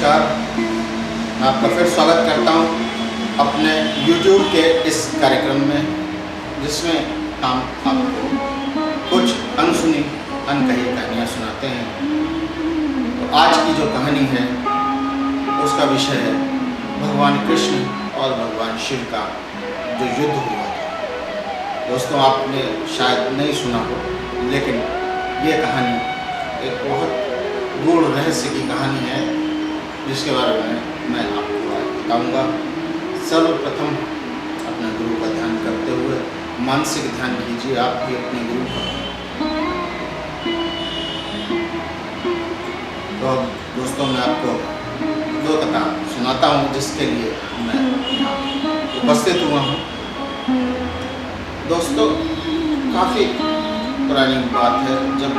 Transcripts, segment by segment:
नमस्कार। मैं आपका फिर स्वागत करता हूं अपने YouTube के इस कार्यक्रम में, जिसमें हम आपको कुछ अनसुनी अनकही कहानियाँ सुनाते हैं। तो आज की जो कहानी है उसका विषय है भगवान कृष्ण और भगवान शिव का जो युद्ध हुआ था। दोस्तों, आपने शायद नहीं सुना हो, लेकिन ये कहानी एक बहुत गूढ़ रहस्य की कहानी है, जिसके बारे में मैं आपको आज बताऊँगा। सर्वप्रथम अपने गुरु का ध्यान करते हुए मानसिक ध्यान कीजिए, आप भी अपने गुरु का। तो अब दोस्तों, मैं आपको दो कथा सुनाता हूँ, जिसके लिए मैं यहाँ उपस्थित हुआ हूँ। दोस्तों, काफ़ी पुरानी बात है, जब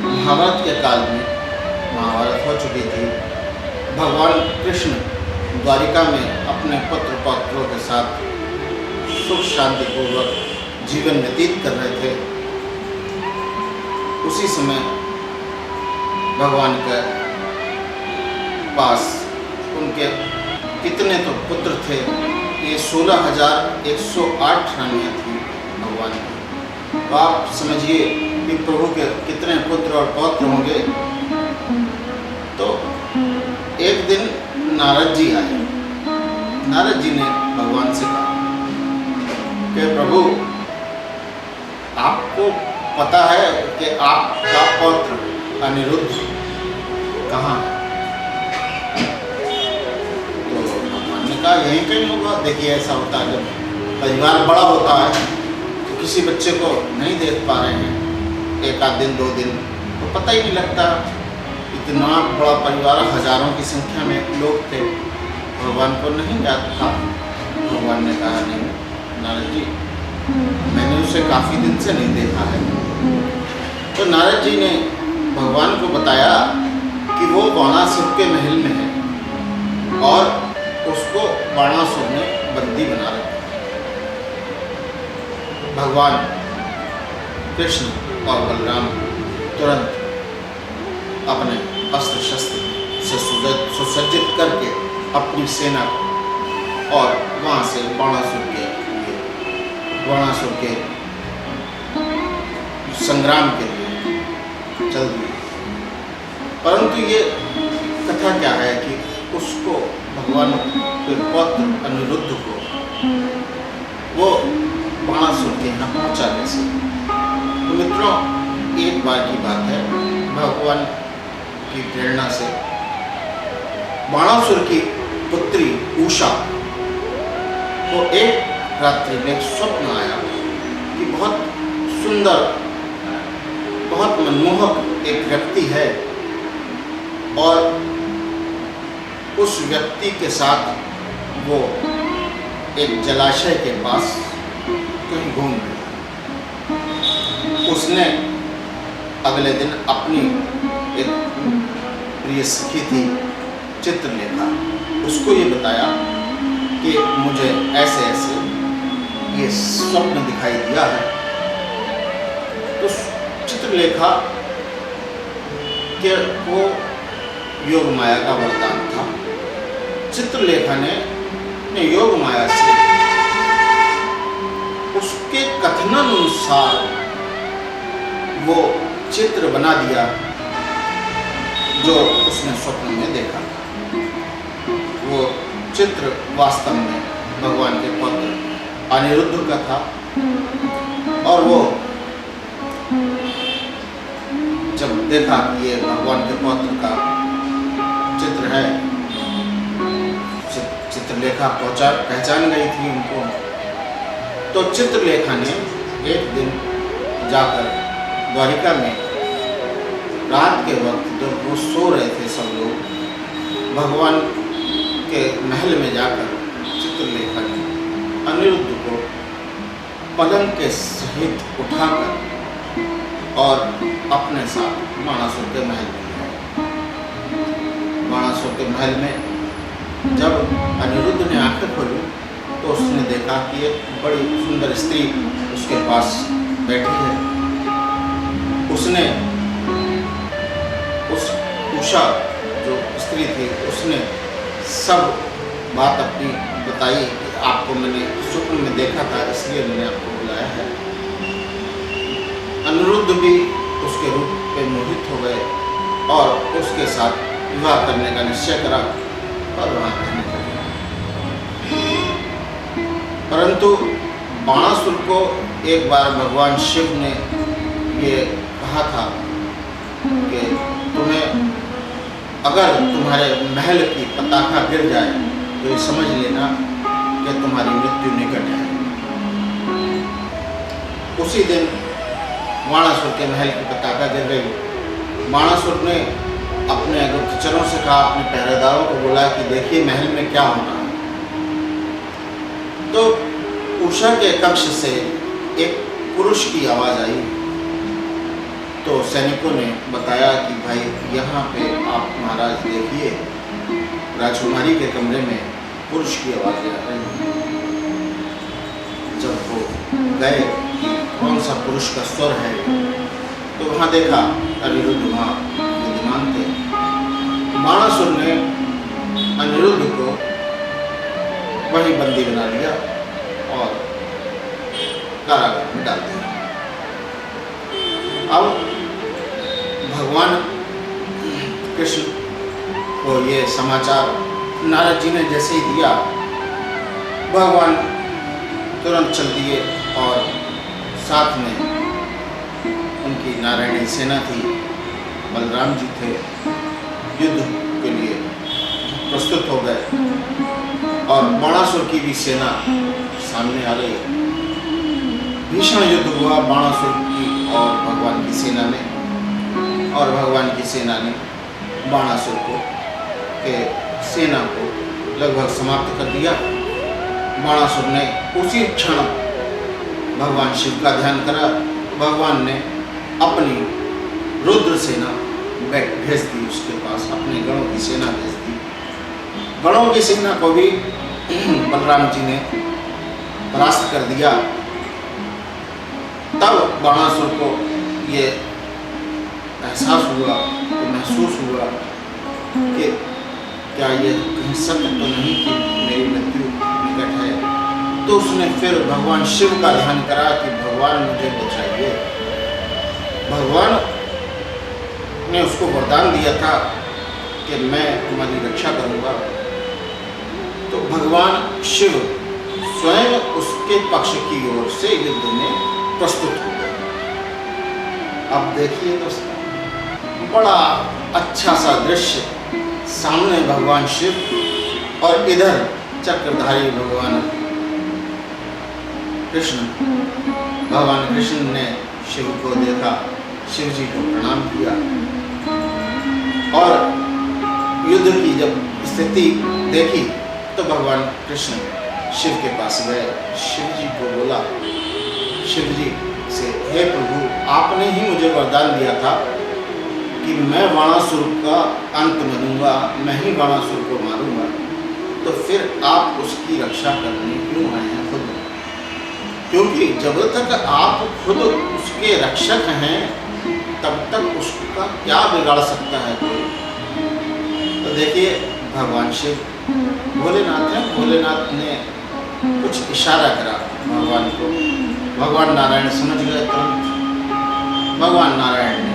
महाभारत के काल में महाभारत हो चुकी थी। भगवान कृष्ण द्वारिका में अपने पुत्र पौत्रों के साथ सुख शांतिपूर्वक जीवन व्यतीत कर रहे थे। उसी समय भगवान के पास उनके कितने तो पुत्र थे, ये 16,108 रानियाँ थी भगवान की। तो आप समझिए कि प्रभु के कितने पुत्र और पौत्र होंगे। तो एक दिन नारद जी आए। नारद जी ने भगवान से कहा कि प्रभु, आपको पता है कि आपका पौत्र अनिरुद्ध कहाँ है? तो भगवान ने कहा यहीं कहीं होगा। देखिए, ऐसा होता है जब परिवार बड़ा होता है तो किसी बच्चे को नहीं देख पा रहे हैं एक आध दिन 2 दिन, तो पता ही नहीं लगता। इतना बड़ा परिवार, हजारों की संख्या में लोग थे, भगवान को नहीं याद था। भगवान ने कहा नहीं नारद जी, मैंने उसे काफ़ी दिन से नहीं देखा है। तो नारद जी ने भगवान को बताया कि वो बाणासुर के महल में है और उसको बाणासुर ने बंदी बना रखा है। भगवान कृष्ण और बलराम तुरंत अपने अस्त्र शस्त्र से सुसज्जित करके अपनी सेना और वहाँ से बाणासुर के संग्राम के लिए चल दिए। परंतु ये कथा क्या है कि उसको भगवान के पौत्र अनिरुद्ध को वो बाणासुर के यहाँ पहुँचा कैसे? तो मित्रों, एक बार की बात है, भगवान की प्रेरणा से बाणासुर की पुत्री उषा को एक रात्रि में एक स्वप्न आया कि बहुत सुंदर, बहुत मनमोहक एक व्यक्ति है और उस व्यक्ति के साथ वो एक जलाशय के पास कहीं घूम रहे। उसने अगले दिन अपनी एक प्रिय सखी थी चित्रलेखा, उसको ये बताया कि मुझे ऐसे ऐसे ये स्वप्न दिखाई दिया है। तो चित्रलेखा के वो योग माया का वरदान था। चित्रलेखा ने योग माया से उसके कथनानुसार वो चित्र बना दिया जो उसने स्वप्न में देखा था। वो चित्र वास्तव में भगवान के पौत्र अनिरुद्ध का था और वो जब देखा कि ये भगवान के पौत्र का चित्र है, चित्रलेखा पहचान गई थी उनको। तो चित्रलेखा ने एक दिन जाकर द्वारिका में रात के वक्त जब वो सो रहे थे सब लोग, भगवान के महल में जाकर चित्रलेखा ने अनिरुद्ध को पलंग के सहित उठाकर और अपने साथ बाणासुर के महल में गया। बाणासुर के महल में जब अनिरुद्ध ने आंखें खोली तो उसने देखा कि एक बड़ी सुंदर स्त्री उसके पास बैठी है। उसने उस उषा जो स्त्री थी उसने सब बात अपनी बताई कि आपको मैंने स्वप्न में देखा था, इसलिए मैंने आपको बुलाया है। अनिरुद्ध भी उसके रूप पे मोहित हो गए और उसके साथ विवाह करने का निश्चय करा और वहाँ रहने लगे। परंतु बाणासुर को एक बार भगवान शिव ने ये कहा था कि तुम्हें अगर तुम्हारे महल की पताका गिर जाए तो ये समझ लेना कि तुम्हारी मृत्यु निकट है। उसी दिन बाणासुर के महल की पताका गिर गई। बाणासुर ने अपने गुप्तचरों से कहा, अपने पहरेदारों को बोला कि देखिए महल में क्या होना है। तो उषा के कक्ष से एक पुरुष की आवाज़ आई। तो सैनिकों ने बताया कि भाई यहाँ पे आप महाराज देखिए, राजकुमारी के कमरे में पुरुष की आवाज़ आ रही है। जब वो गए कि कौन सा पुरुष का स्वर है, तो वहाँ देखा अनिरुद्ध वहाँ विद्यमान थे। बाणासुर ने अनिरुद्ध को वहीं बंदी बना लिया और कारागार में डाल दिया। अब भगवान कृष्ण को ये समाचार नारद जी ने जैसे ही दिया, भगवान तुरंत चल दिए और साथ में उनकी नारायणी सेना थी, बलराम जी थे, युद्ध के लिए प्रस्तुत हो गए और बाणासुर की भी सेना सामने आ गई। भीषण युद्ध हुआ बाणासुर की और भगवान की सेना में, और भगवान की सेना ने बाणासुर को के सेना को लगभग समाप्त कर दिया। बाणासुर ने उसी क्षण भगवान शिव का ध्यान करा। भगवान ने अपनी रुद्र सेना भेज दी उसके पास, अपने गणों की सेना भेज दी। गणों की सेना को भी बलराम जी ने परास्त कर दिया। तब बाणासुर को ये एहसास हुआ, तो महसूस हुआ कि क्या ये कहीं सत्य तो नहीं कि मेरी मृत्यु निकट है। तो उसने फिर भगवान शिव का ध्यान करा कि भगवान मुझे बचाइए। भगवान ने उसको वरदान दिया था कि मैं तुम्हारी रक्षा करूंगा। तो भगवान शिव स्वयं उसके पक्ष की ओर से युद्ध में प्रस्तुत हो गए। अब देखिए दोस्तों, बड़ा अच्छा सा दृश्य, सामने भगवान शिव और इधर चक्रधारी भगवान कृष्ण। भगवान कृष्ण ने शिव को देखा, शिव जी को प्रणाम किया और युद्ध की जब स्थिति देखी तो भगवान कृष्ण शिव के पास गए। शिव जी को बोला, शिव जी से, हे प्रभु, आपने ही मुझे वरदान दिया था कि मैं बाणासुर का अंत बनूंगा, मैं ही बाणासुर को मारूंगा, तो फिर आप उसकी रक्षा करने क्यों आए हैं खुद? क्योंकि जब तक आप खुद उसके रक्षक हैं तब तक उसका क्या बिगाड़ सकता है कोई? तो देखिए भगवान शिव भोलेनाथ है। भोलेनाथ ने कुछ इशारा करा भगवान को, भगवान नारायण समझ गए तुरंत। भगवान नारायण ने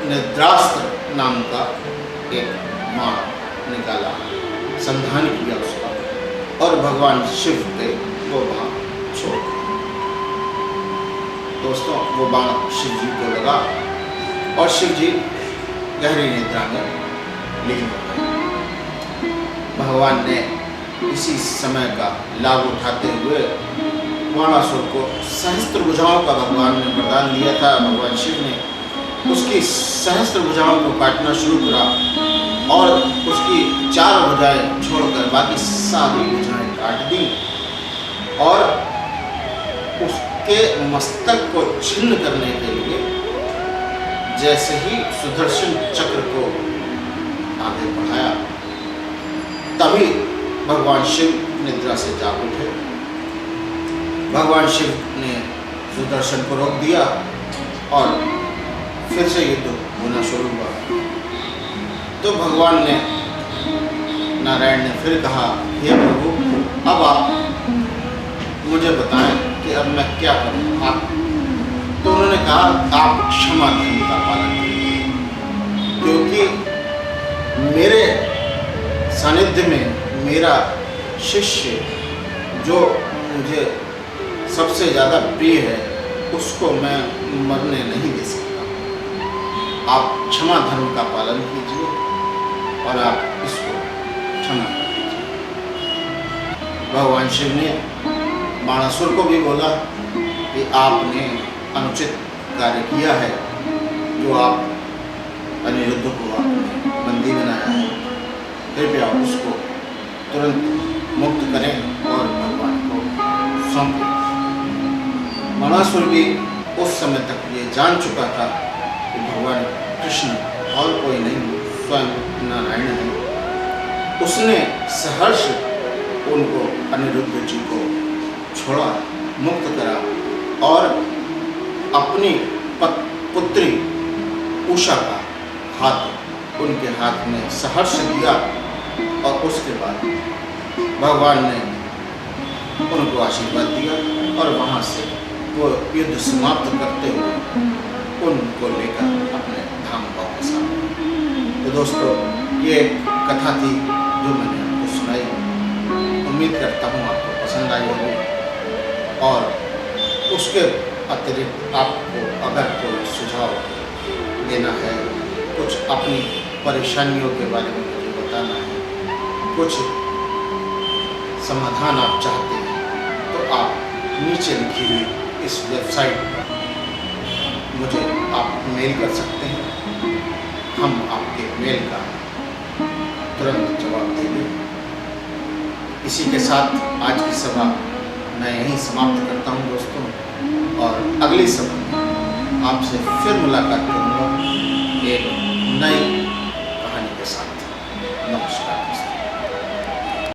निद्रास्त्र नाम का एक बाण निकाला, संधान किया उसका और भगवान शिव पे वो बाण छोड़ दिया। दोस्तों, वो बाण शिव जी को लगा और शिव जी गहरी निद्रा में लीन हो गए। भगवान ने इसी समय का लाभ उठाते हुए बाणासुर को सहस्त्र भुजाओं का भगवान ने वरदान दिया था। भगवान शिव ने उसकी सहस्त्र भुजाओं को काटना शुरू करा और उसकी 4 भुजाएं छोड़कर बाकी सारी भुजाएं काट दी और उसके मस्तक को छिन्न करने के लिए जैसे ही सुदर्शन चक्र को आगे बढ़ाया, तभी भगवान शिव निद्रा से जाग उठे। भगवान शिव ने सुदर्शन को रोक दिया और फिर से युद्ध होना शुरू हुआ। तो भगवान ने, नारायण ने फिर कहा, हे प्रभु, अब आप मुझे बताएं कि अब मैं क्या करूं। आप तो उन्होंने कहा, आप क्षमा धर्म का पालन करिए, क्योंकि मेरे सानिध्य में मेरा शिष्य जो मुझे सबसे ज़्यादा प्रिय है, उसको मैं मरने नहीं दे सकता। आप क्षमा धर्म का पालन कीजिए और आप इसको क्षमा कर दीजिए। भगवान शिव ने बाणासुर को भी बोला कि आपने अनुचित कार्य किया है, जो आप अनिरुद्ध को आपने बंदी बनाया है, कृपया उसको तुरंत मुक्त करें और भगवान को सौंपें। बाणासुर भी उस समय तक ये जान चुका था कि भगवान कृष्ण और कोई नहीं, स्वयं नारायण है। उसने सहर्ष उनको, अनिरुद्ध जी को छोड़ा, मुक्त करा और अपनी पुत्री उषा का हाथ उनके हाथ में सहर्ष दिया और उसके बाद भगवान ने उनको आशीर्वाद दिया और वहाँ से वो युद्ध समाप्त करते हुए उनको लेकर अपने धाम वापस आ गए। तो दोस्तों, ये एक कथा थी जो मैंने आपको सुनाई। उम्मीद करता हूँ आपको पसंद आई होगी, और उसके अतिरिक्त आपको अगर कोई सुझाव देना है, कुछ अपनी परेशानियों के बारे में मुझे बताना है, कुछ समाधान आप चाहते हैं, तो आप नीचे लिखी हुई इस वेबसाइट पर मुझे आप मेल कर सकते हैं। हम आपके मेल का तुरंत जवाब देंगे। इसी के साथ आज की सभा मैं यहीं समाप्त करता हूं दोस्तों, और अगली सभा में आपसे फिर मुलाकात करूंगा एक नई